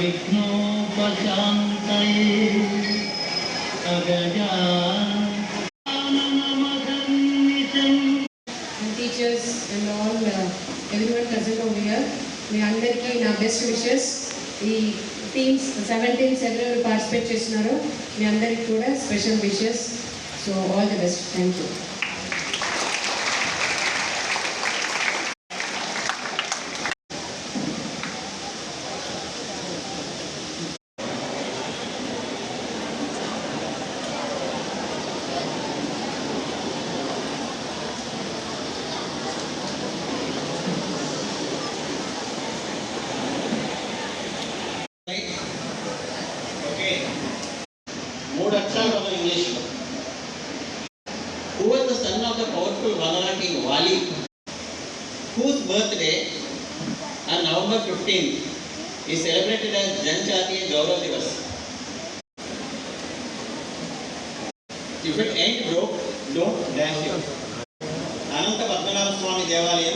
विघ्नोपशान्तये and teachers and all everyone present over here. మీ అందరికీ నా best wishes. ఈ teams 7 teams ఎవరెవరు పార్టిసిపేట్ చేస్తున్నారో మీ అందరికీ కూడా special wishes. So all the best. Thank you. మూడు అక్షరాలు ఒక ఇంగ్లీష్లో. Who was the son of the powerful Vanara king Wali, whose birthday on November 15th is celebrated as Janjatiya Gaurav Divas. If it ain't broke, don't dash it. Anantha Padmanabha స్వామి దేవాలయం